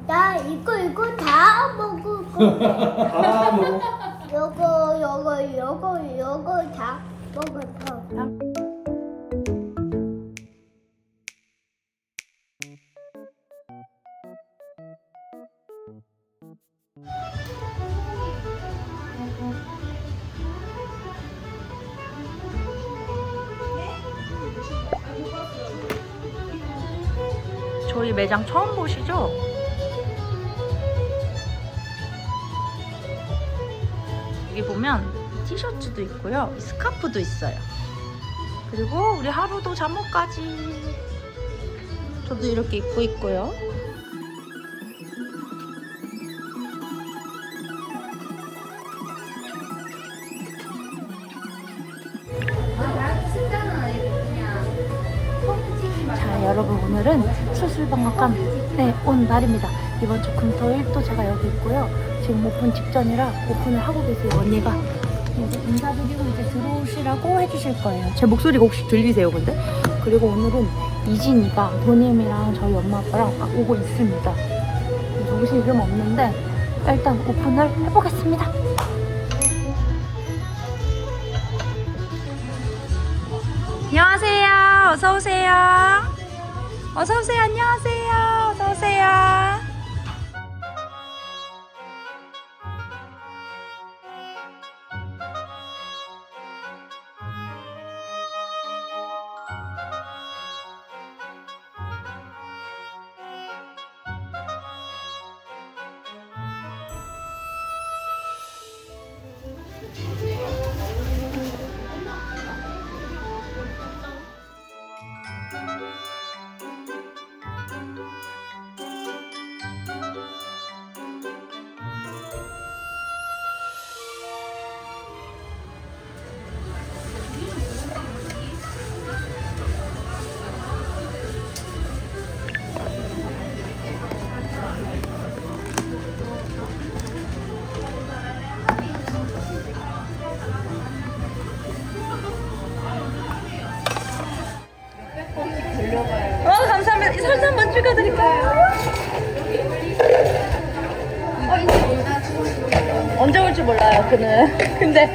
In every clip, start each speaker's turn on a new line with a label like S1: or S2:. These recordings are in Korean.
S1: 나 이거 다 먹을 거야.
S2: 다 먹어.
S1: 요거 다 먹을 거야.
S3: 저희 매장 처음 보시죠? 여기 보면 티셔츠도 있고요. 스카프도 있어요. 그리고 우리 하루도 잠옷까지. 저도 이렇게 입고 있고요. 자, 여러분, 오늘은 수술방학관에 온 날입니다. 이번 주 금토일 또 제가 여기 있고요. 지금 오픈 직전이라 오픈을 하고 계세요. 언니가 이제 인사드리고 이제 들어오시라고 해주실 거예요. 제 목소리가 혹시 들리세요, 근데? 그리고 오늘은 이진이가 도님이랑 저희 엄마 아빠랑 오고 있습니다. 오실 일은 없는데 일단 오픈을 해보겠습니다. 안녕하세요. 어서 오세요. 어서 오세요. 안녕하세요. 어서 오세요. 감사합니다. 사진 한번 찍어드릴까요? 언제 올지 몰라요, 그는. 근데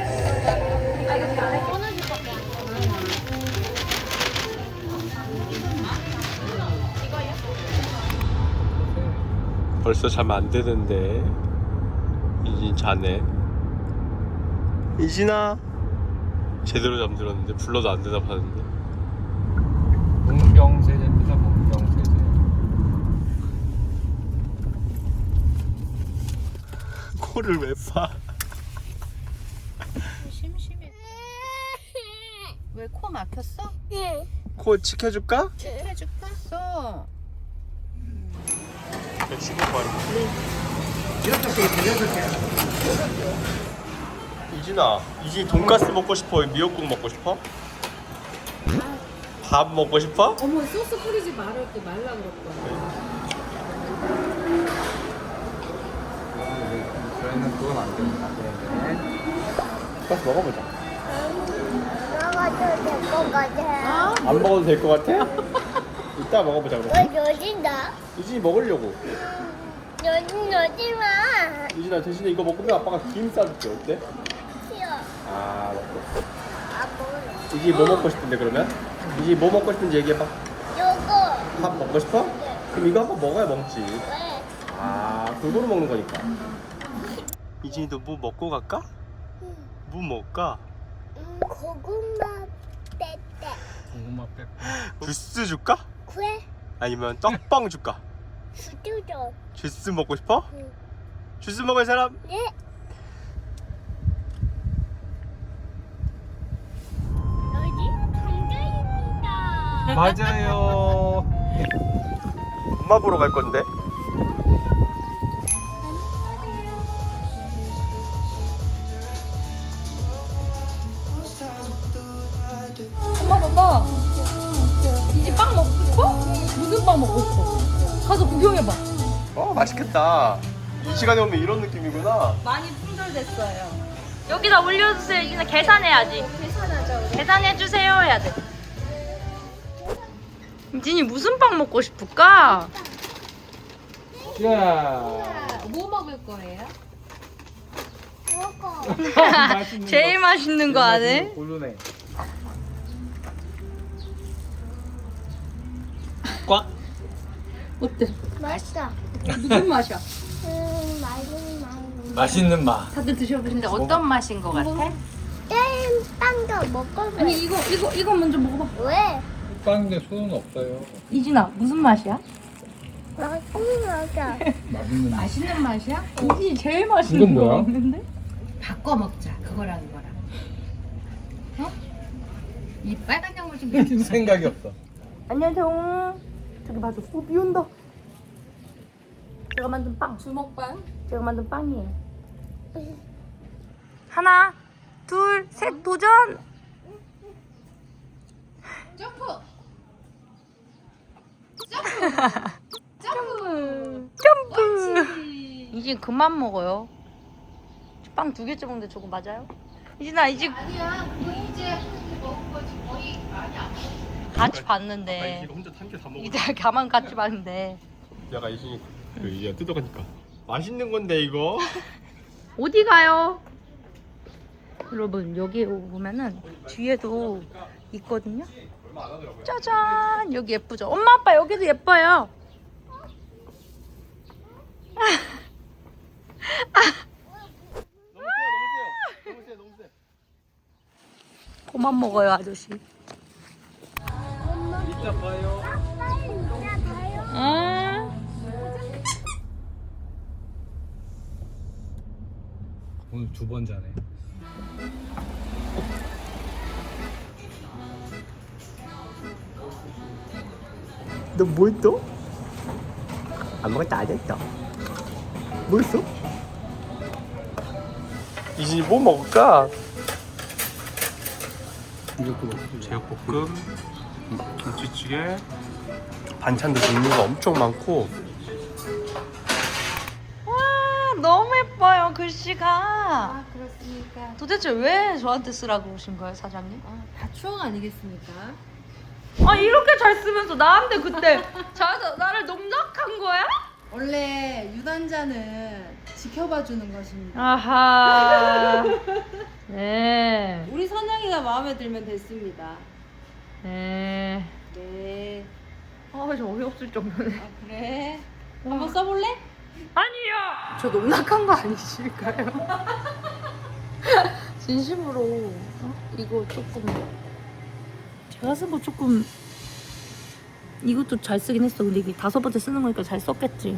S2: 벌써 자면 안 되는데. 이진 자네. 이진아. 제대로 잠들었는데 불러도 안 대답하는데.
S4: 문경세제입니다. 문경세제.
S2: 코를 왜 파?
S3: 심심해. 왜 코 막혔어?
S2: 코 치켜줄까?
S3: 해줄까? 써.
S2: 115번. 이진아, 이진이 돈가스 먹고 싶어? 미역국 먹고 싶어? 밥 먹고 싶어?
S5: 어머 소스 뿌리지 말라 그랬거든.
S4: 저희는 그건 안 됩니다.
S2: 돈가스 먹어보자.
S1: 먹어도 될 것 같아.
S2: 안 먹어도 될 것 같아? 이따 먹어보자 그럼.
S1: 왜 여긴다?
S2: 이진이 먹으려고.
S1: 여지 마.
S2: 이진아 대신에 이거 먹으면 아빠가 김 싸줄게. 어때?
S1: 싫어.
S2: 아 먹고.
S1: 아 몰라.
S2: 이진이 뭐 먹고 싶은데 그러면? 이진이 뭐 먹고 싶은지 얘기해봐.
S1: 요거.
S2: 밥 먹고 싶어? 그럼 이거 한번 먹어야 먹지.
S1: 왜?
S2: 아 골고루 먹는 거니까. 이진이도 뭐 먹고 갈까? 뭐 먹을까?
S1: 고구마 빼빼.
S4: 고구마 빼.
S2: 주스 줄까?
S1: 그래?
S2: 아니면 떡빵 줄까?
S1: 수두전.
S2: 주스 먹고 싶어?
S1: 응.
S2: 주스 먹을 사람?
S1: 네. 여기 감자입니다.
S4: 맞아요.
S2: 엄마 보러 갈 건데.
S5: 엄마 봐봐. 이제 빵 먹고 싶어? 무슨 빵 먹고 싶어? 가서 구경해봐.
S2: 맛있겠다. 이 시간에 오면 이런 느낌이구나.
S5: 많이 품절됐어요.
S3: 여기다 올려주세요. 이제 계산해야지.
S5: 계산하자.
S3: 계산해주세요 해야 돼. 임진이 무슨 빵 먹고 싶을까?
S4: 자.
S5: 뭐 먹을 거예요?
S1: 먹어.
S4: 맛있는
S5: 제일 맛있는 거 아네?
S4: 고르네.
S2: 꽉.
S5: 어때?
S1: 맛있어.
S5: 무슨 맛이야?
S1: 맛있는.
S4: 맛있는 맛.
S5: 다들 드셔보시는데 어떤 맛인 거 같아?
S1: 게임 딴거 먹어봐.
S5: 아니 이거 먼저 먹어봐.
S1: 왜?
S4: 빵인데 손은 없어요.
S5: 이진아 무슨 맛이야?
S1: 맛있는 맛이야.
S4: 맛있는 맛.
S5: 맛있는 맛이야? 이진이 제일 맛있는
S4: 이건
S5: 거
S4: 뭐야?
S5: 먹는데? 바꿔 먹자 그거랑 이거랑. 어? 이 빨간 양말 좀 내주세요.
S4: 생각이 없어.
S3: 안녕하세요. 저기 봐줘. 비 온다. 제가 만든 빵.
S5: 주먹빵?
S3: 제가 만든 빵이에요. 하나, 둘, 셋, 도전!
S5: 점프!
S3: 점프! 이제 그만 먹어요. 빵 2개째 먹는데 저거 맞아요? 이진아, 이제
S5: 아니야 그거 이제 먹은 거지 거의 많이 안 먹어.
S3: 같이 봤는데.
S2: 이거 혼자 한 개 다 먹어.
S3: 이제 가만 같이 봤는데.
S2: 야가 이신이 그 이제 뜯어가니까 맛있는 건데 이거.
S3: 어디 가요? 여러분 여기 보면은 뒤에도 있거든요. 짜잔 여기 예쁘죠? 엄마 아빠 여기도 예뻐요.
S2: 너무 세. 너무 세.
S3: 그만 먹어요 아저씨.
S4: 이따 봐요. 오늘 2번 자네.
S2: 너 뭐 했어? 아무것도 안 했다. 뭐 했어? 이진이 뭐 먹을까?
S4: 이것도 먹고.
S2: 제육볶음, 김치찌개, 반찬도 종류가 엄청 많고.
S3: 와 너무 예뻐요 글씨가.
S5: 아 그렇습니까?
S3: 도대체 왜 저한테 쓰라고 오신 거예요 사장님?
S5: 다 추억 아니겠습니까?
S3: 아 이렇게 잘 쓰면서 나한테 그때 나를 농락한 거야?
S5: 원래 유단자는 지켜봐 주는 것입니다.
S3: 아하. 네.
S5: 우리 선영이가 마음에 들면 됐습니다.
S3: 네.
S5: 네.
S3: 저 어이없을 정도네.
S5: 아 그래? 한번 써볼래?
S3: 아니요. 저 농락한 거 아니실까요? 진심으로 이거 조금 제가 쓴 거 조금 이것도 잘 쓰긴 했어. 근데 이게 5번째 쓰는 거니까 잘 썼겠지.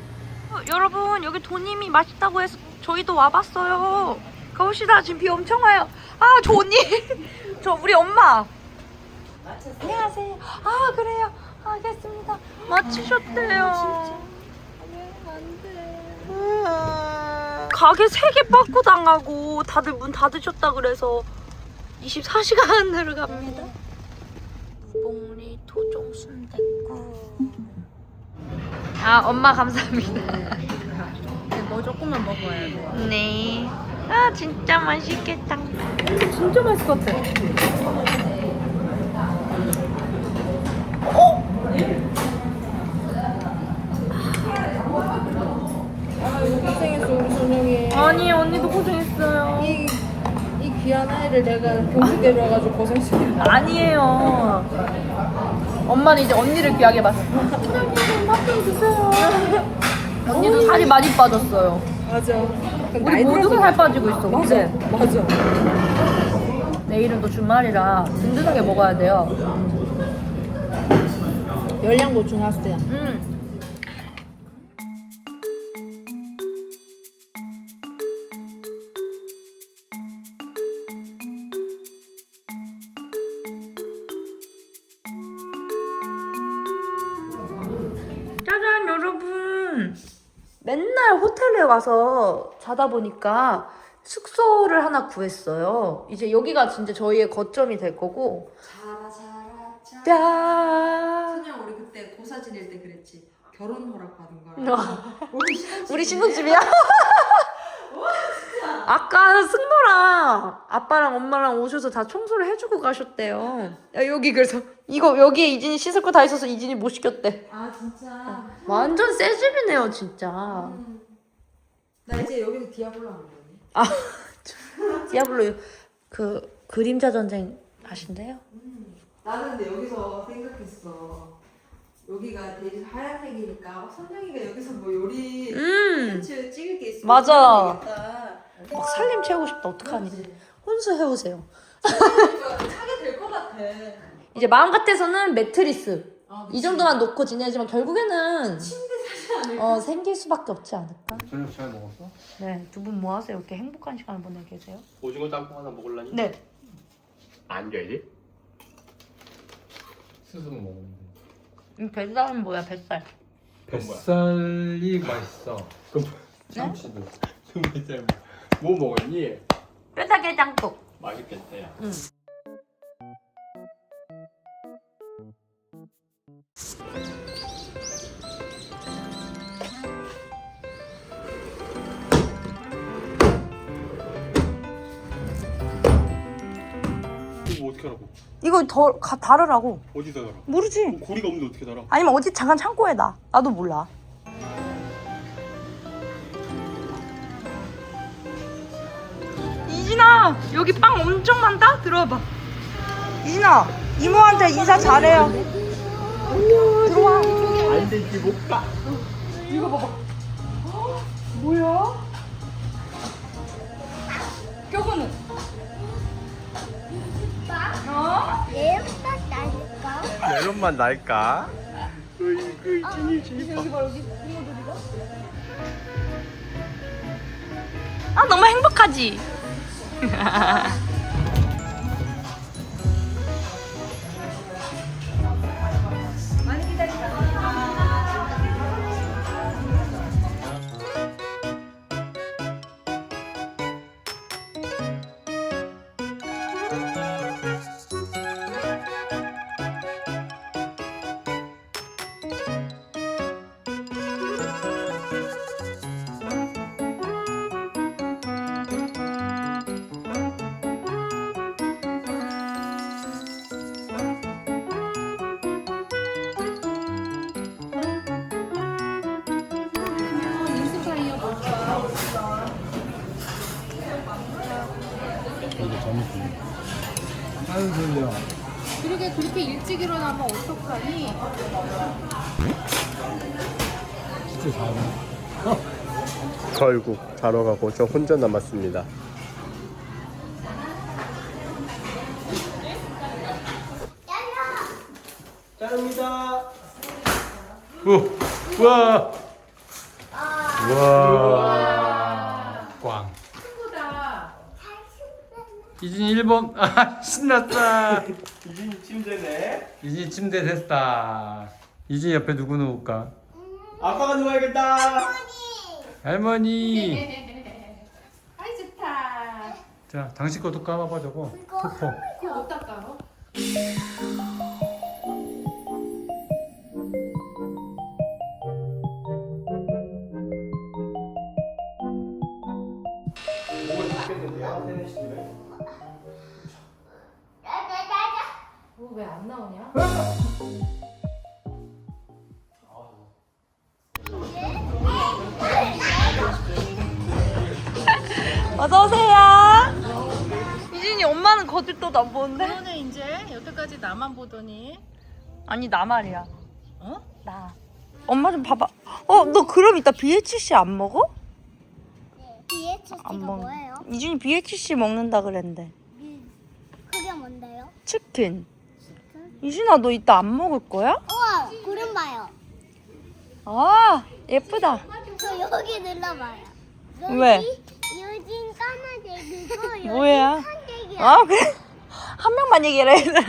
S3: 여러분 여기 도님이 맛있다고 해서 저희도 와봤어요. 가봅시다. 지금 비 엄청 와요. 아 도님 저 우리 엄마. 안녕하세요. 아 그래요. 알겠습니다. 맞추셨대요. 가게 3개 빠꾸 당하고 다들 문 닫으셨다 그래서 24시간으로 갑니다. 무봉리 토종 순댓국. 아 엄마 감사합니다.
S5: 뭐 조금만 먹어야 돼.
S3: 네. 아 진짜 맛있겠다.
S5: 진짜 맛있을 것 같아. 고생했어 우리 선영이.
S3: 아니 언니도 고생했어요.
S5: 이 귀한 아이를 내가 경주 데려와가지고 고생시켰다.
S3: 아니에요. 엄마는 이제 언니를 귀하게 봤어.
S5: 밥좀 주세요.
S3: 언니도 살이 많이 빠졌어요.
S5: 맞아.
S3: 우리 모두가 살 빠지고 있어.
S5: 맞아.
S3: 그치?
S5: 맞아.
S3: 내일은 또 주말이라 든든하게 먹어야 돼요.
S5: 열량 보충하세요.
S3: 짜잔 여러분. 맨날 호텔에 와서 자다 보니까 숙소를 하나 구했어요. 이제 여기가 진짜 저희의 거점이 될 거고. 짠.
S5: 선영 우리 그때 고사 지낼 때 그랬지. 결혼 허락 받은 거야.
S3: 우리 신혼집이야?
S5: 아까 승모랑 아빠랑 엄마랑 오셔서 다 청소를 해주고 가셨대요. 야, 여기 그래서 이거 여기에 이진이 씻을 거 다 있어서 이진이 못 시켰대.
S6: 아 진짜.
S5: 완전 새 집이네요 진짜.
S6: 나 이제 여기서 디아블로 하는 거니.
S5: 아 디아블로 그 그림자 전쟁 하신대요?
S6: 나는 근데 여기서 생각했어. 여기가 되게 하얀색이니까 선영이가 여기서 뭐 요리 콘텐츠 찍을 게 있으면
S5: 맞아.
S6: 되겠다.
S5: 막 살림 채우고 싶다 어떡하니. 혼수 해오세요.
S6: 하게 될 것 같아.
S5: 이제 마음 같아서는 매트리스
S6: 아,
S5: 이 정도만 놓고 지내지만 결국에는
S6: 침대 사지 않을까?
S5: 생길 수밖에 없지 않을까?
S4: 저녁 잘 먹었어?
S5: 네, 두 분 뭐 하세요? 이렇게 행복한 시간을 보내고 계세요?
S2: 오징어 짬뽕 하나 먹을라니?
S5: 네.
S2: 안 되지?
S4: 스스로 먹었는데.
S5: 뱃살은 뭐야, 뱃살?
S4: 뱃살이 맛있어.
S2: 그럼
S4: 참치도.
S2: 뱃살 뭐 먹었니?
S5: 뼈다게장국.
S2: 맛있겠다 야. 이거 어떻게 하라고?
S5: 이거 더 다르라고.
S2: 어디다 달아?
S5: 모르지.
S2: 고리가 없는데 어떻게 달아?
S5: 아니면 어디 잠깐 창고에 놔. 나도 몰라. 이진아, 여기 빵 엄청 많다? 들어와봐. 이진아, 이모한테 인사 잘해요. 들어와.
S2: 안 되지 못 가.
S5: 이거 봐봐. 뭐야? 저거는? 어?
S1: 예쁘다니까.
S2: 메론만 날까?
S5: 여기 봐, 여기 이모들이가. 아, 너무 행복하지?
S4: 이거 재밌지. 아유 졸려.
S5: 그러게 그렇게 일찍 일어나면 어떡하니?
S4: 진짜 잘해.
S2: 결국 자러 가고 저 혼자 남았습니다. 짜릅니다.
S4: 우와. 우와. 꽝. 이진이 1번. 아 신났다.
S2: 이진이 침대네.
S4: 이진이 침대 됐다. 이진이 옆에 누구 누울까?
S2: 아빠가 누워야겠다.
S4: 할머니.
S5: 아이 좋다.
S4: 자 당신 것도 까봐봐 저거. 토퍼.
S5: 그거 어디다 깔아?
S2: 목을 닫겠는데요? 세네 씨는?
S5: 왜 안 나오냐? 어서 오세요. 이진이 엄마는 거들떠도 안 보는데?
S6: 너는 이제 여태까지 나만 보더니
S5: 아니 나 말이야. 어? 나. 엄마 좀 봐봐. 너 그럼 이따 BHC 안 먹어?
S1: BHC가
S5: 안 먹.
S1: 뭐예요?
S5: 이준이 BHC 먹는다 그랬는데.
S1: 그게 뭔데요?
S5: 치킨. 이준아 너 이따 안 먹을 거야?
S1: 우와, 구름 봐요.
S5: 아 예쁘다.
S1: 저 여기 눌러봐요. 여기,
S5: 왜?
S1: 요진 까만색이고 여기
S5: 뭐야?
S1: 한색이야.
S5: 아 그래? 한 명만 얘기해라 얘들아.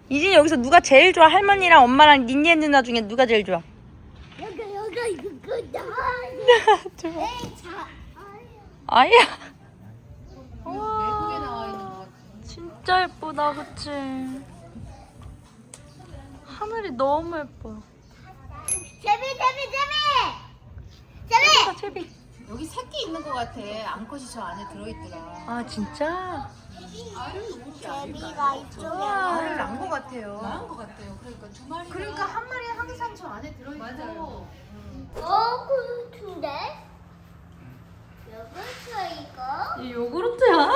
S5: 이준이 여기서 누가 제일 좋아? 할머니랑 엄마랑 니니 누나 중에 누가 제일 좋아?
S1: 여기 이거다.
S5: 좋아.
S1: 에이,
S5: 아야.
S6: 외국에 나와 있는 거 같아.
S5: 진짜 예쁘다 그치? 하늘이 너무 예뻐.
S1: 제비.
S5: 아, 제비.
S7: 여기 새끼 있는 것 같아. 암컷이 저 안에 들어있더라.
S3: 아 진짜?
S1: 제비가 있죠.
S3: 알을 낳은 것 같아요.
S7: 나은 것 같아요. 그러니까 두 마리.
S3: 그러니까 한 마리 항상 저 안에 들어있고.
S7: 맞아요.
S1: 요구르트인데? 요구르트 이거?
S5: 이 요구르트야?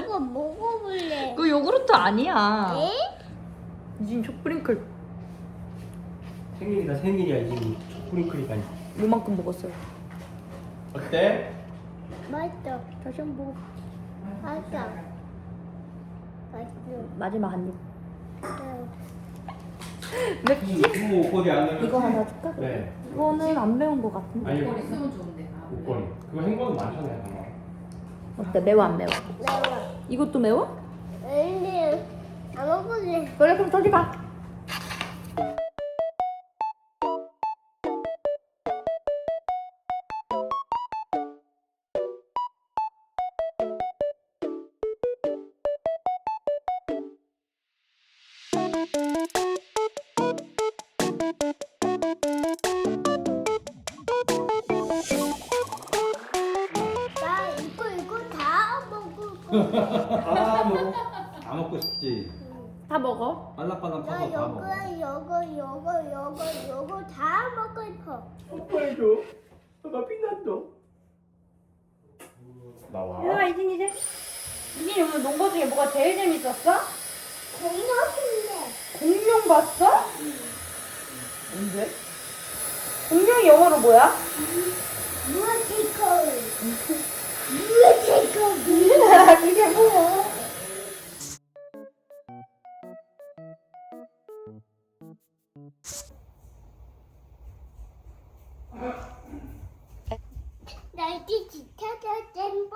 S1: 이거 먹어볼래.
S5: 그거 요구르트 아니야.
S1: 에?
S5: 이진 촉프링클
S2: 생일이다 생일이야 이진이. 뿌링클이다니.
S5: 요만큼 먹었어요.
S2: 어때?
S1: 맛있어. 다시 한번 먹어. 맛있어. 맛있어.
S5: 마지막 한 입.
S2: 부모 옷걸이 안 하면.
S5: 이거 하나 줄까?
S2: 네.
S5: 이거는 안 매운 것 같은데.
S2: 아니
S7: 있으면 좋은데.
S2: 옷걸이. 그거 행거는 많잖아요. 아마.
S5: 어때? 매워 안 매워?
S1: 매워.
S5: 이것도 매워?
S1: 아니, 안 먹을래.
S5: 그래 그럼 저기 가.
S1: 나 이거 다 먹을 거야.
S4: 다 먹고 싶지.
S5: 다 먹어.
S4: 빨랑빨랑
S1: 나
S4: 파서 다 먹어.
S1: 요거 다 먹고 싶어.
S2: 뽀뽀해줘. 엄마 빛났어. 나와.
S3: 일로와 이진이 이제. 이진이 오늘 논 거 중에 뭐가 제일 재밌었어?
S1: 공룡인데.
S3: 공룡 봤어? 언제? 공룡이 영어로 뭐야?
S1: 무지개. 무지개.
S3: 그게 뭐야?
S1: 나 이제 지쳐서 잼버.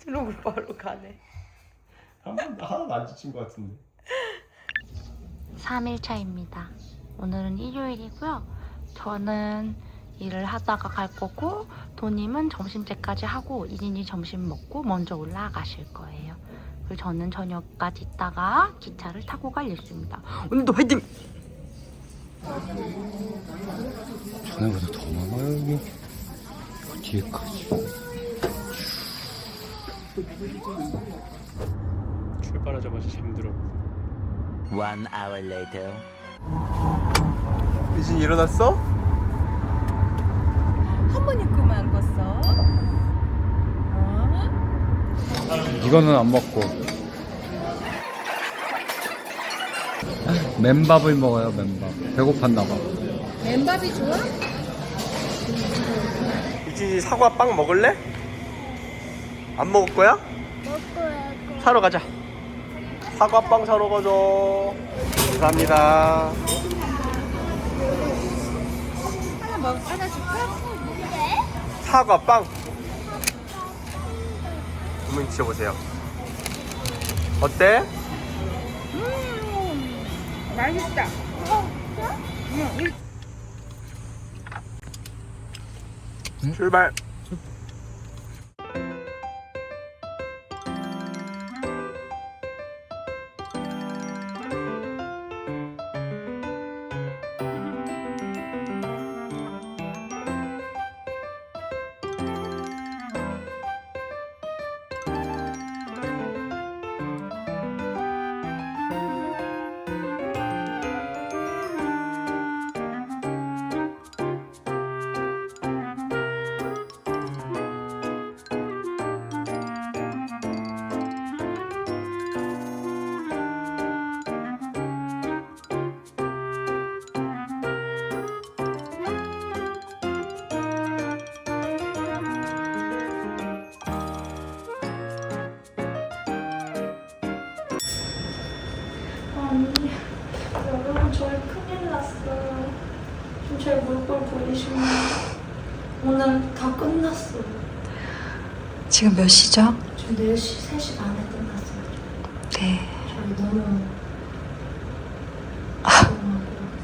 S5: 그러고 바로 가네.
S2: 하나도 안 지친 것 같은데.
S3: 3일차입니다. 오늘은 일요일이고요. 저는 일을 하다가 갈 거고 도님은 점심때까지 하고 이진이 점심 먹고 먼저 올라가실 거예요. 그리고 저는 저녁까지 있다가 기차를 타고 갈 예정입니다. 오늘도 화이팅!
S4: 전에보다 더 많아요 여기. 뒤에까지.
S2: 출발하자마자 힘들어.
S8: 1 hour later.
S2: 이진 일어났어?
S7: 한 번 입고만 껐어.
S4: 이거는 안 먹고. 맨밥을 먹어요 맨밥. 배고팠나 봐.
S7: 맨밥이 좋아?
S2: 이진이 사과빵 먹을래? 안 먹을 거야?
S1: 먹고요.
S2: 사러 가자. 사과빵 사러 가자. 감사합니다.
S7: 하나 줄까?
S2: 사과빵. 한번 드셔보세요. 어때?
S7: 맛있다.
S2: 출발.
S3: 아니, 여러분 저희 큰일 났어요. 좀 제 물걸 보이시면 오늘 다 끝났어요.
S5: 지금 몇 시죠?
S3: 지금 4시, 3시 반에 끝났어요.
S5: 네.
S3: 저희 너무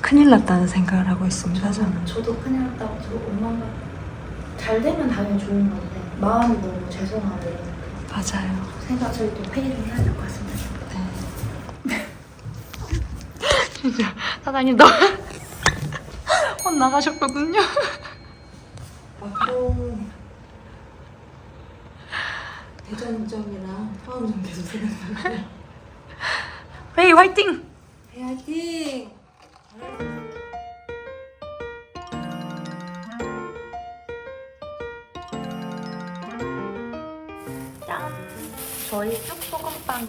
S5: 큰일 났다는 생각을 하고 있습니다. 저는.
S3: 저도 큰일 났다고 저 엄마가 잘 되면 당연히 좋은 건데 마음이 너무 죄송하고
S5: 맞아요.
S3: 생각 저희 또 회의를 해야 될 것 같습니다.
S5: 진짜 사장님 너 혼나가셨거든요.
S6: 마카롱 대전점이랑 포항점 계속 생각나요.
S5: 회의 화이팅!
S6: 화이팅!
S5: 짠! 저희 쑥소금빵,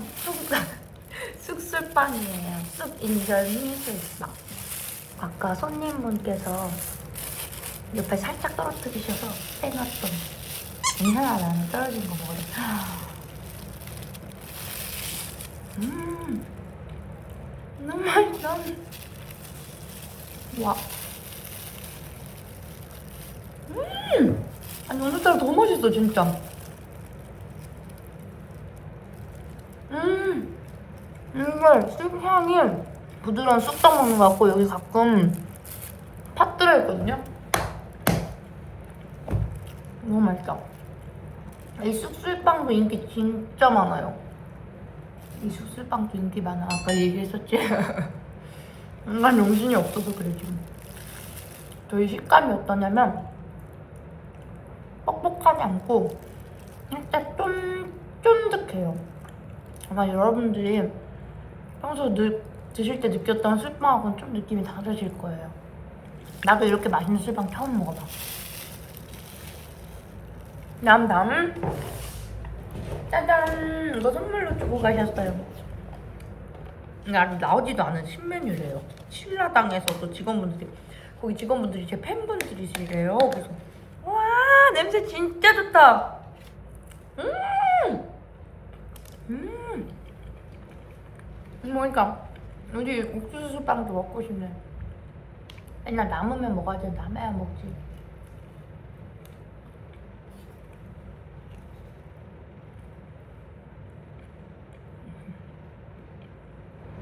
S5: 쑥술빵이에요. 쑥인절미 술빵. 아까 손님분께서 옆에 살짝 떨어뜨리셔서 빼놨던 이상하다는 떨어진 거 먹어요. 너무 맛있어. 와. 아니 오늘따라 더 맛있어 진짜. 이게 쑥향이 부드러운 쑥떡 먹는 것 같고 여기 가끔 팥 들어있거든요. 너무 맛있다. 이 쑥술빵도 인기 진짜 많아요. 이 쑥술빵도 인기 많아. 아까 얘기했었지? 인간 정신이 없어서 그래 지금. 저희 식감이 어떠냐면 뻑뻑하지 않고 살짝 쫀득해요. 아마 여러분들이 평소 드실 때 느꼈던 술빵하고는 좀 느낌이 다르실 거예요. 나도 이렇게 맛있는 술빵 처음 먹어봐. 다음 짜잔! 이거 선물로 주고 가셨어요. 이게 아직 나오지도 않은 신메뉴래요. 신라당에서도 거기 직원분들이 제 팬분들이시래요. 그래서 와 냄새 진짜 좋다. 그러니까 우리 옥수수 술빵도 먹고 싶네. 맨날 남으면 먹어야 돼. 남아야 먹지.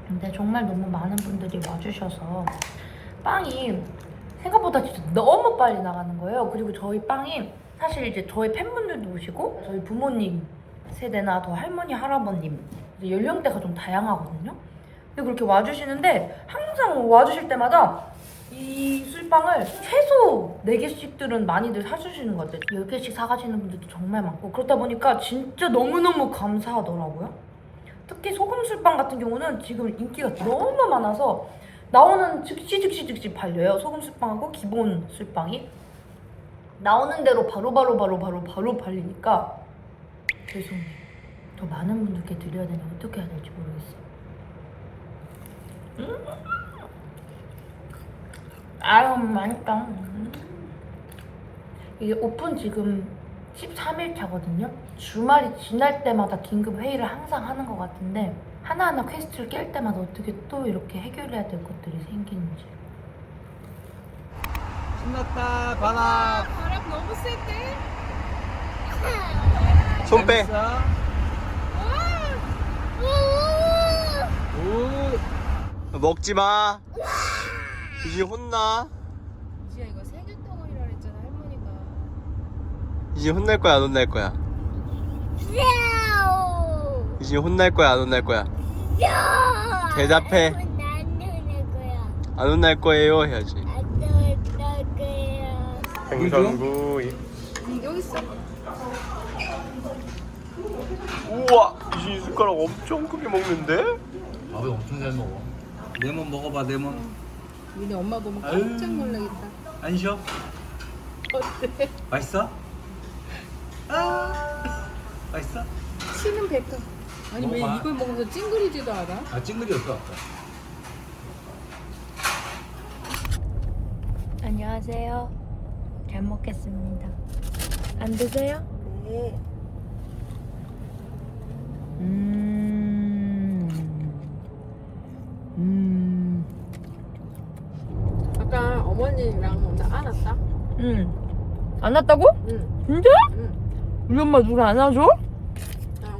S5: 근데 정말 너무 많은 분들이 와주셔서 빵이 생각보다 진짜 너무 빨리 나가는 거예요. 그리고 저희 빵이 사실 이제 저희 팬분들도 오시고 저희 부모님 세대나 더 할머니, 할아버님 연령대가 좀 다양하거든요. 근데 그렇게 와주시는데 항상 와주실 때마다 이 술빵을 최소 4개씩들은 많이들 사주시는 것 같아요. 10개씩 사가시는 분들도 정말 많고 그렇다 보니까 진짜 너무너무 감사하더라고요. 특히 소금술빵 같은 경우는 지금 인기가 너무 많아서 나오는 즉시 팔려요. 소금술빵하고 기본 술빵이 나오는 대로 바로 팔리니까 죄송해요. 더 많은 분들께 드려야 되나 어떻게 해야 될지 모르겠어. 아유 맛있다. 이게 오픈 지금 13일 차거든요. 주말이 지날 때마다 긴급 회의를 항상 하는 것 같은데 하나하나 퀘스트를 깰 때마다 어떻게 또 이렇게 해결해야 될 것들이 생기는지.
S4: 신났다 바람.
S7: 바람 너무 센데?
S2: 손 빼. 먹지 마. 이제 혼나.
S7: 지야 이거 세균덩어리라 그랬잖아 할머니가.
S2: 이제 혼날 거야 안 혼날 거야? 이제 혼날 거야 안 혼날 거야? 대답해. 안 혼날 거예요 해야지. 생선구.
S7: 여기 있어.
S2: 우와 이제 숟가락 엄청 크게 먹는데?
S4: 밥을 엄청 잘 먹어. 레몬 먹어봐 레몬.
S7: 니네 엄마 보면 깜짝 놀라겠다.
S4: 안 쉬어?
S7: 어때?
S4: 맛있어? 아 맛있어?
S7: 치는 백화. 아니 왜
S4: 먹어봐.
S7: 이걸 먹어서 찡그리지도 않아?
S4: 아 찡그리였어 아까.
S3: 안녕하세요. 잘 먹겠습니다. 안 드세요?
S6: 네. 아까 어머니랑 나 안았다?
S5: 안 왔다고?
S6: 응.
S5: 진짜?
S6: 응.
S5: 우리 엄마 누가 안아줘?
S6: 나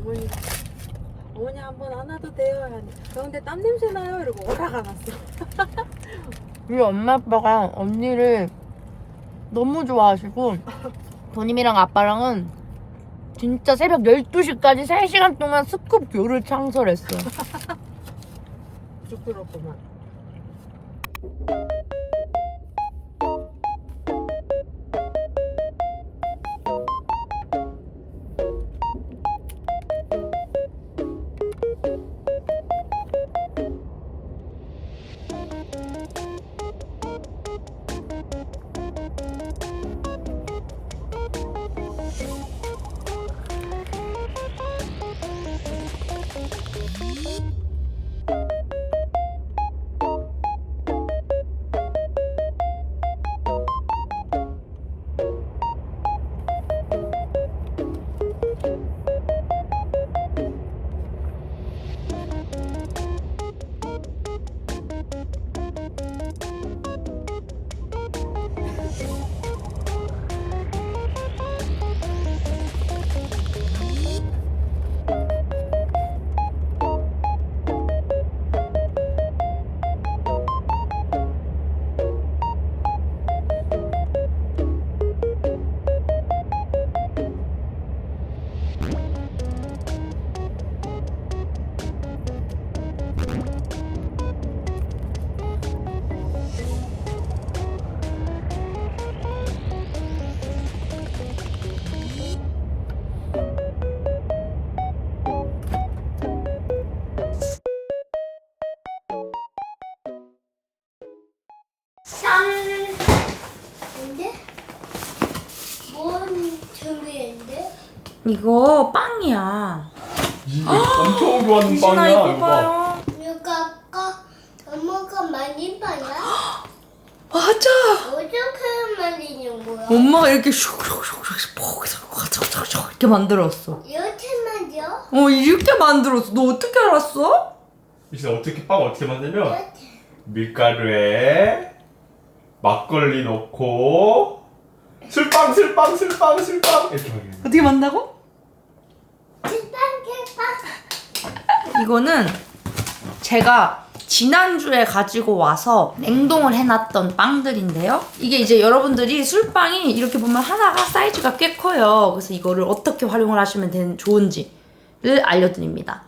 S6: 어머니 한번 안아도 돼요? 하니 그런데 땀 냄새 나요? 이러고 오락 안았어.
S5: 우리 엄마 아빠가 언니를 너무 좋아하시고 도님이랑 아빠랑은 진짜 새벽 12시까지 3시간 동안 스쿱 교를 창설했어요.
S6: 부끄럽구만.
S1: 근데 뭔 준비했는데?
S5: 이거 빵이야.
S2: 엄청 좋아하는
S5: 이진아 이거 봐요.
S1: 누가 아까 엄마가 만든 빵이야?
S5: 맞아.
S1: 어떻게 만드는 거야?
S5: 엄마가 이렇게 슉슉슉슉 이렇게 만들었어.
S1: 이렇게 만져?
S5: 이렇게 만들었어. 너 어떻게 알았어?
S2: 이제 어떻게 빵 어떻게 만들면
S1: 이렇게.
S2: 밀가루에 막걸리 넣고 술빵 이렇게 하는
S5: 어떻게 만다고?
S1: 빵.
S5: 이거는 제가 지난주에 가지고 와서 냉동을 해놨던 빵들인데요. 이게 이제 여러분들이 술빵이 이렇게 보면 하나가 사이즈가 꽤 커요. 그래서 이거를 어떻게 활용을 하시면 좋은지를 알려드립니다.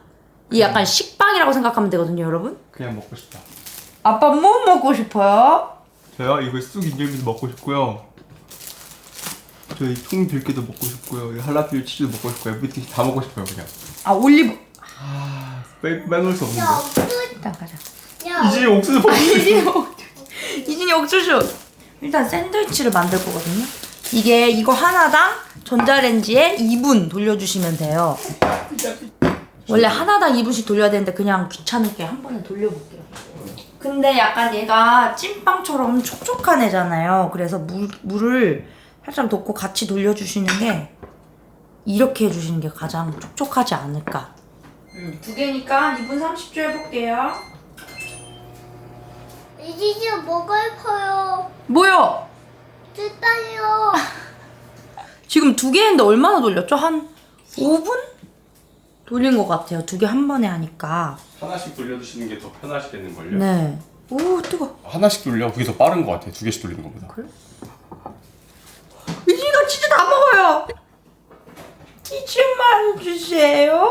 S5: 이게 약간 식빵이라고 생각하면 되거든요, 여러분.
S2: 그냥 먹고 싶다.
S5: 아빠 뭐 먹고 싶어요?
S2: 저요? 이거 쑥 인절미도 먹고 싶고요. 저희 통들깨도 먹고 싶고요. 이 할라피뇨 치즈도 먹고 싶고요. everything 다 먹고 싶어요 그냥.
S5: 아 올리브.
S2: 빼놓을 수 없는데.
S1: 야, 옥수수.
S5: 일단 가자.
S1: 야,
S2: 이제 옥수수 먹고 싶어.
S5: 이진이 옥수수. 일단 샌드위치를 만들 거거든요. 이거 하나당 전자레인지에 2분 돌려주시면 돼요. 원래 하나당 2분씩 돌려야 되는데 그냥 귀찮을게 한 번에 돌려볼게요. 근데 약간 얘가 찐빵처럼 촉촉한 애잖아요. 그래서 물을 살짝 넣고 같이 돌려주시는 게 이렇게 해주시는 게 가장 촉촉하지 않을까. 2개니까 2분 30초 해볼게요.
S1: 이제 먹을 거요.
S5: 뭐요?
S1: 뜯다요.
S5: 지금 2개 했는데 얼마나 돌렸죠? 한 5분? 돌린 것 같아요. 2개 한 번에 하니까.
S2: 하나씩 돌려주시는 게 더 편하시겠는걸요?
S5: 네. 오 뜨거.
S2: 하나씩 돌려 그게 더 빠른 것 같아. 2개씩 돌리는 것보다.
S5: 그래? 이진이가 치즈 다 먹어요. 치즈만 주세요.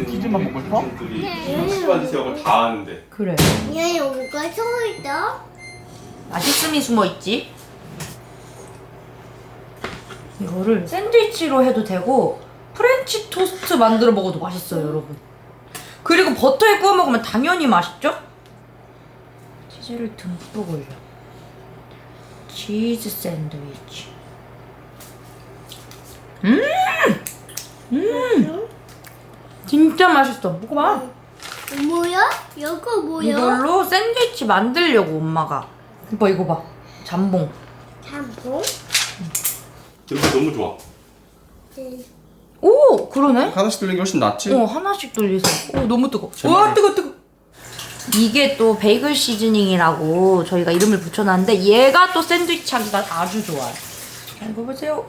S2: 치즈만 먹고 싶어? 치즈만 드세요. 그걸 다 아는데.
S5: 그래.
S1: 야, 여기가 서 있다.
S5: 맛있음이 숨어있지. 이거를 샌드위치로 해도 되고 프렌치 토스트 만들어 먹어도 맛있어요, 여러분. 그리고 버터에 구워 먹으면 당연히 맛있죠? 치즈를 듬뿍 올려. 치즈 샌드위치. 진짜 맛있어. 먹어봐.
S1: 뭐야? 여기 뭐야?
S5: 이걸로 샌드위치 만들려고 엄마가. 오빠 이거 봐. 잠봉.
S1: 잠봉?
S2: 이거 너무 좋아.
S5: 오 그러네.
S2: 하나씩 돌리는 게 훨씬 낫지?
S5: 하나씩 돌리세요. 오 너무 뜨거.
S2: 제
S5: 와
S2: 말을-
S5: 뜨거. 이게 또 베이글 시즈닝이라고 저희가 이름을 붙여놨는데 얘가 또 샌드위치 하기가 아주 좋아요. 자 이거 보세요.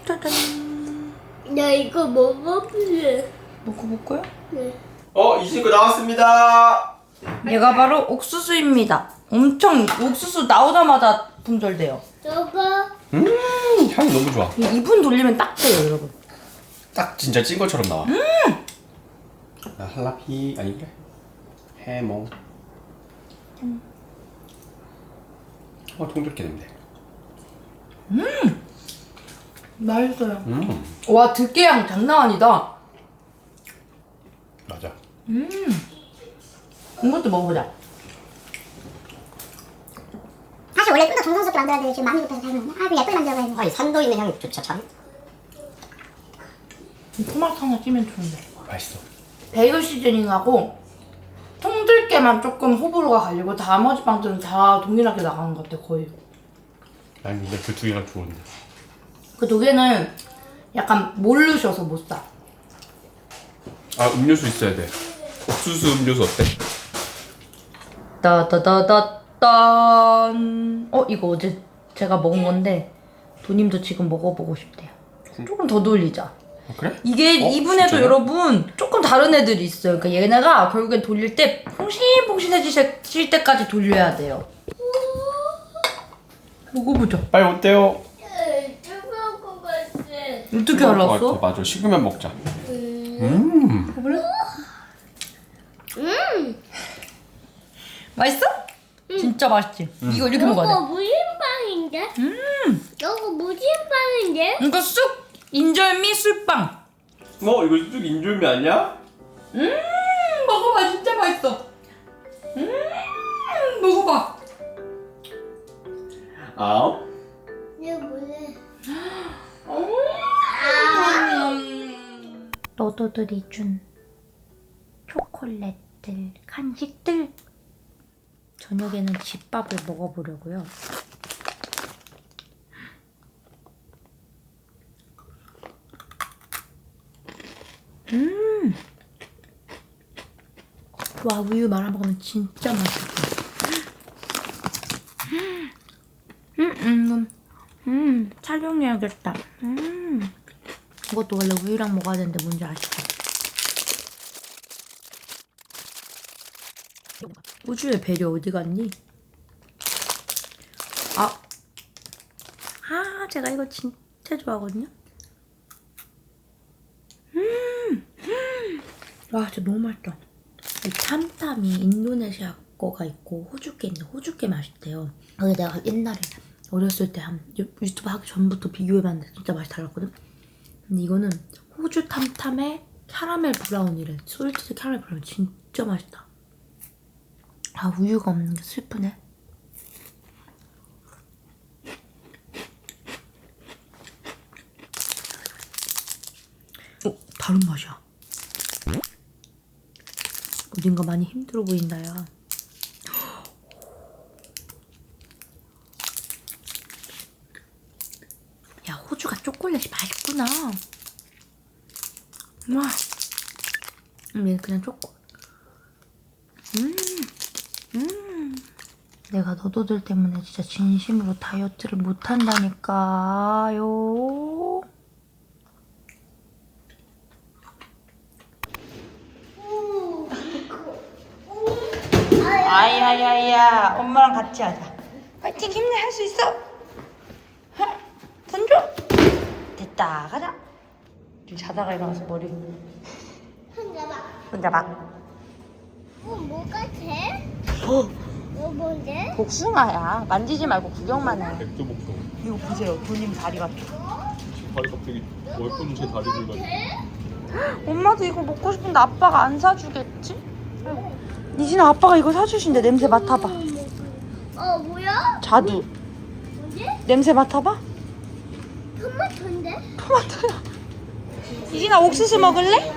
S5: 짜잔.
S1: 나 이거 먹어볼래.
S5: 먹어볼까요?
S1: 네.
S2: 이제 거 나왔습니다.
S5: 얘가 바로 옥수수입니다. 엄청 옥수수 나오자마자 분절돼요.
S1: 저거
S2: 향이 너무 좋아.
S5: 2분 돌리면 딱 돼요, 여러분.
S2: 딱 진짜 찐 것처럼 나와. 할라피 아니 그래. 해몽. 통들깨 냄새.
S5: 맛있어요. 와 들깨향 장난 아니다.
S2: 맞아.
S5: 이것도 먹어보자.
S1: 사실 원래 좀 더 정성스럽게 만들어야 되는데 지금 많이 급해서 잘못. 그 예쁘게 만들어야 되는 거.
S9: 아니 산도 있는 향이 좋죠 참.
S5: 토마토 하나 찌면 좋은데.
S2: 맛있어.
S5: 베이글 시즈닝하고 통들깨만 조금 호불호가 갈리고 나머지 빵들은 다 동일하게 나가는 것 같아 거의.
S2: 난 근데 그 2개가 좋은데.
S5: 그 2개는 약간 모르셔서 못 사.
S2: 음료수 있어야 돼. 옥수수 음료수 어때?
S5: 따다다다딴. 이거 어제 제가 먹은 건데 도님도 지금 먹어보고 싶대요. 조금 더 돌리자.
S2: 그래?
S5: 이게 2분에도
S2: 진짜요?
S5: 여러분 조금 다른 애들이 있어요. 그러니까 얘네가 결국엔 돌릴 때 퐁신퐁신해질 때까지 돌려야 돼요. 먹어보자.
S2: 빨리 어때요?
S1: 뜨거울 것 같아.
S5: 어떻게 알았어?
S2: 맞아. 식으면 먹자.
S5: 먹어볼래? 맛있어? 진짜 맛있지? 이거 이렇게 먹어야 돼.
S1: 이거 무슨 빵인데? 이거 무슨 빵인데?
S5: 이거 쑥 인절미 술빵.
S2: 이거 쑥 인절미 아니야?
S5: 먹어봐, 진짜 맛있어. 먹어봐.
S2: 아.
S1: 이거 뭐래?
S3: 너도들이 준 초콜릿들, 간식들. 저녁에는 집밥을 먹어보려고요. 와, 우유 말아 먹으면 진짜 맛있겠다. 촬영해야겠다. 이것도 원래 우유랑 먹어야 되는데 뭔지 아시죠? 우주의 배려 어디 갔니? 제가 이거 진짜 좋아하거든요. 와, 진짜 너무 맛있다. 이 탐탐이 인도네시아 거가 있고 호주께 있는데 호주께 맛있대요. 그게 내가 옛날에 어렸을 때 한 유튜브 하기 전부터 비교해봤는데 진짜 맛이 달랐거든. 근데 이거는 호주 탐탐에 캐러멜 브라운이래. 솔티드 캐러멜 브라운 진짜 맛있다. 우유가 없는 게 슬프네. 다른 맛이야. 어딘가 많이 힘들어 보인다, 야. 야, 호주가 초콜릿이 맛있구나. 와. 얘는 그냥 초코. 내가 너도들 때문에 진짜 진심으로 다이어트를 못한다니까요.
S5: 아야야야, 엄마랑 같이 하자. 파이팅, 힘내, 할 수 있어. 손 줘. 됐다, 가자. 자다가 일어나서 머리. 혼자 봐.
S1: 뭐 같아?
S5: 어,
S1: 이거 뭔데?
S5: 복숭아야. 만지지 말고 구경만 해.
S2: 백조복숭.
S5: 이거 보세요, 도님 다리 같아.
S2: 다리 갑자기 월급은 제 다리를 가지고.
S5: 엄마도 이거 먹고 싶은데 아빠가 안 사주겠지? 니진아, 아빠가 이거 사주신대. 냄새 맡아봐.
S1: 뭐야?
S5: 자두.
S1: 뭐지?
S5: 냄새 맡아봐.
S1: 토마토인데?
S5: 토마토야. 이진아, 옥수수 먹을래?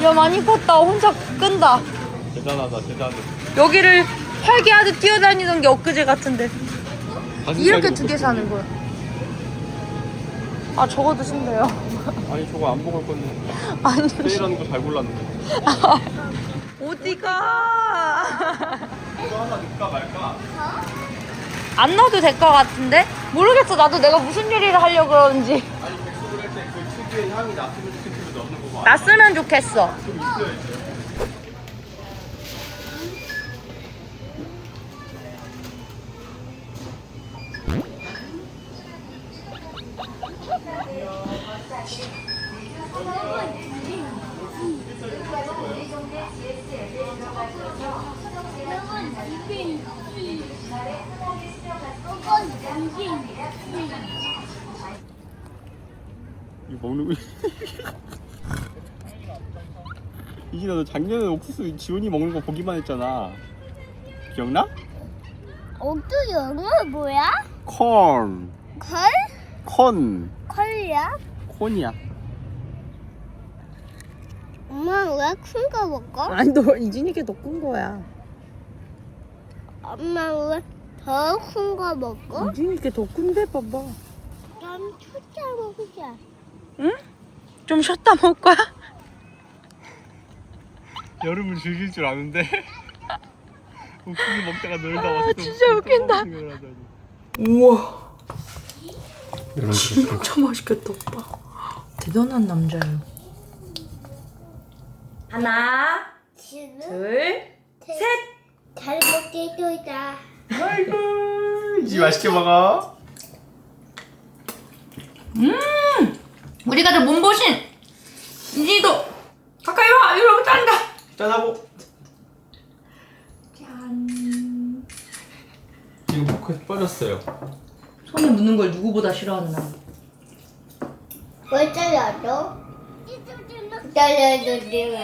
S5: 야, 많이 컸다. 혼자 끈다.
S2: 대단하다, 대단해.
S5: 여기를 활개하듯 뛰어다니던 게 엊그제 같은데 이렇게 두 개 사는 거야. 저거 드신대요.
S2: 아니 저거 안 먹을 건데.
S5: 아니,
S2: 세일하는 거 잘 골랐는데.
S5: 어디가?
S2: 이거 하나 넣을까 말까?
S5: 안 넣어도 될 것 같은데? 모르겠어. 나도 내가 무슨 요리를 하려고 그러는지.
S2: 아니 백숙을 할 때 그 특유의 향이 났으면 좋겠으면 넣는 거고.
S5: 났으면 좋겠어.
S2: 좀 있어야지. 이거 먹는 거. 이진아, 너 작년에 옥수수 지훈이 먹는 거 보기만 했잖아. 기억나?
S1: 옥두 영어 뭐야?
S2: 콘.
S1: 컬?
S2: 콘.
S1: 컬이야?
S2: 콘이야.
S1: 엄마 왜 큰 거 먹어?
S5: 아니, 너 이진이게 더 큰 거야.
S1: 엄마 왜 더 큰 거 먹어?
S5: 이진이게 더 큰데, 봐봐.
S1: 난 초짜 먹자.
S5: 응? 좀 쉬었다 먹을 거야?
S2: 여름을 즐길 줄 아는데. 옥수수 먹다가 놀다 와서
S5: 진짜 웃긴다. 우와, 진짜 맛있겠다, 오빠. 대단한 남자예요. 하나, 둘, 셋.
S1: 잘 먹게 해줘자.
S2: 아이고, 이제 맛있게 먹어.
S5: 우리 가족 몸보신. 이진이도 가까이 와. 이러고 짠다.
S2: 짠하고. 짠. 이거 포크에 빠졌어요.
S5: 손에 묻는 걸 누구보다 싫어하는 나.
S1: 왜 잘라줘? 잘라주지 마.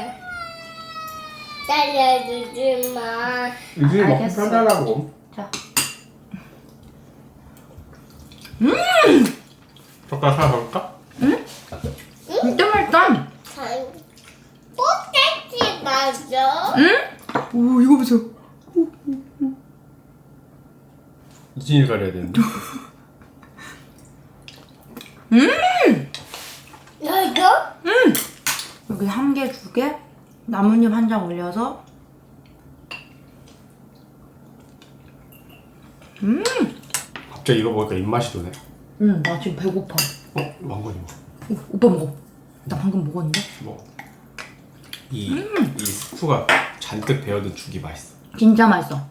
S1: 잘라주지 마.
S2: 이제 먹기
S5: 알겠어.
S2: 편하라고.
S5: 자.
S2: 젓가락 하나 넣을까?
S5: 진짜 맛있다.
S1: 포켓이 맞아?
S5: 오, 이거 보세요.
S2: 이진이 가려야 되는데.
S1: 너도?
S5: 여기 1개, 2개, 나뭇잎 1장 올려서.
S2: 갑자기 이거 먹으니까 입맛이 도네.
S5: 나 지금 배고파.
S2: 왕건이 뭐.
S5: 오빠 먹어. 나 방금 먹었는데?
S2: 뭐. 이 스프가 잔뜩 배어든 죽이 맛있어.
S5: 진짜 맛있어.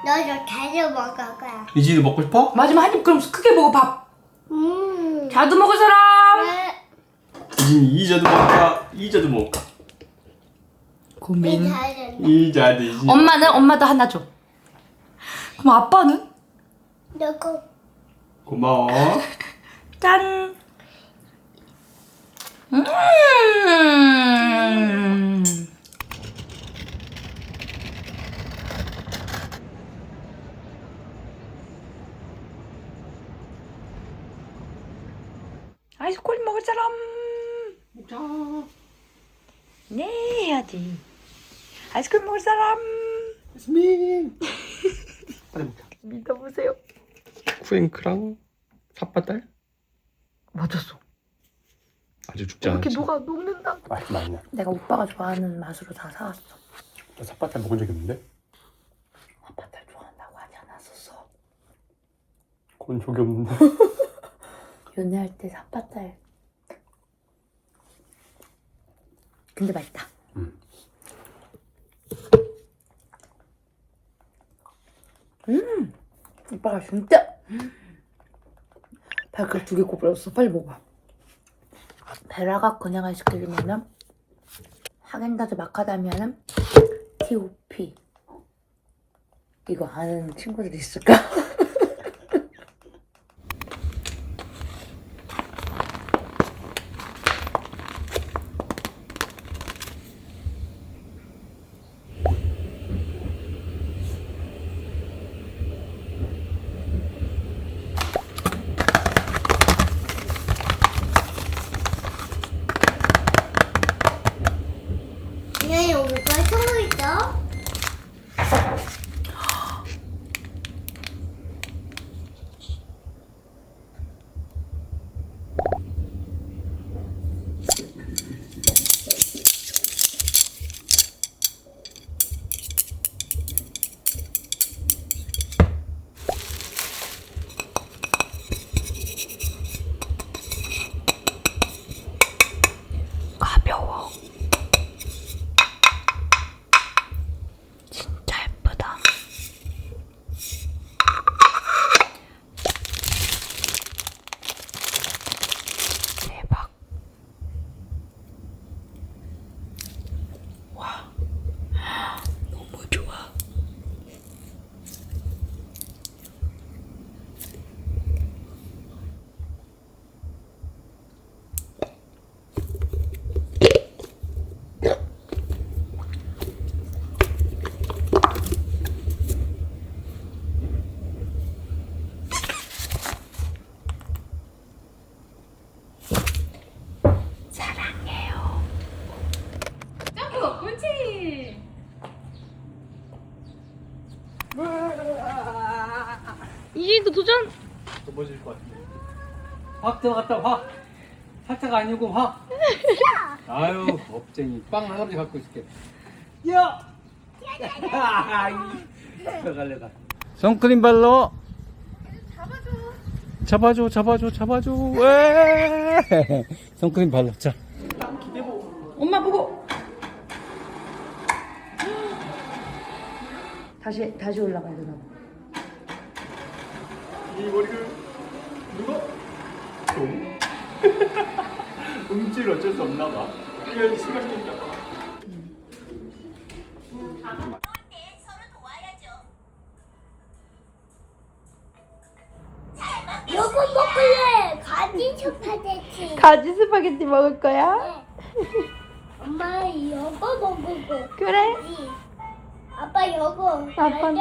S1: 너도 자주 먹을 거야.
S2: 이진이 먹고 싶어?
S5: 마지막 한 입 그럼 크게 먹어 밥.
S1: 음.
S5: 자두 먹을 사람.
S1: 네.
S2: 이진이 이자도 먹을까? 이자도 먹을까?
S5: 고민.
S2: 이자도 이진이.
S5: 엄마도 하나 줘. 그럼 아빠는?
S1: 너고.
S2: 고마워.
S5: 짠. 아이스크림 먹을 사람.
S2: 먹자.
S5: 네, 해야지. 아이스크림 먹을 사람.
S2: 스민. 빨리 먹자.
S5: 믿어보세요.
S2: 쿠앤크랑 삿바달?
S5: 맞았어.
S2: 아직 죽지
S5: 이렇게
S2: 않았지.
S5: 녹는다.
S2: 맛있네.
S5: 내가 오빠가 좋아하는 맛으로 다 사왔어.
S2: 나 삿바달 먹은 적이 없는데?
S5: 삿바달 좋아한다고 하지 않았었어.
S2: 그런 적이 없는데.
S5: 연애할 때 삿바달. 근데 맛있다. 오빠가 진짜 발가락 2개 꼽아줬어. 빨리 먹어. 베라가 그냥 아이스크림이면 하겐다즈 마카다미아는 TOP. 이거 아는 친구들이 있을까?
S1: 얘 여기 또 쓰고 있어?
S5: 가벼워. 진짜 예쁘다. 대박. 와, 너무 좋아. 사랑해요. 이제도 도전.
S4: 넘어질 것 같은데. 확 들어갔다 확. 살짝 아니고 확. 아유 겁쟁이. 빵 할아버지 갖고 있을게. 야. 들어갈래다. 선크림 발로. 잡아줘. 에 선크림 발라. 자.
S5: 엄마 보고. 다시 올라가야 되나 봐.
S2: 이 머리를 누가? 음질 어쩔 수 없나 봐. 그냥 순간적이다.
S1: 요거 먹을래. 가지 스파게티.
S5: 가지 스파게티 먹을 거야?
S1: 엄마 요거 먹을 거.
S5: 그래?
S1: 아빠 요거.
S5: 아빠.
S1: 달걀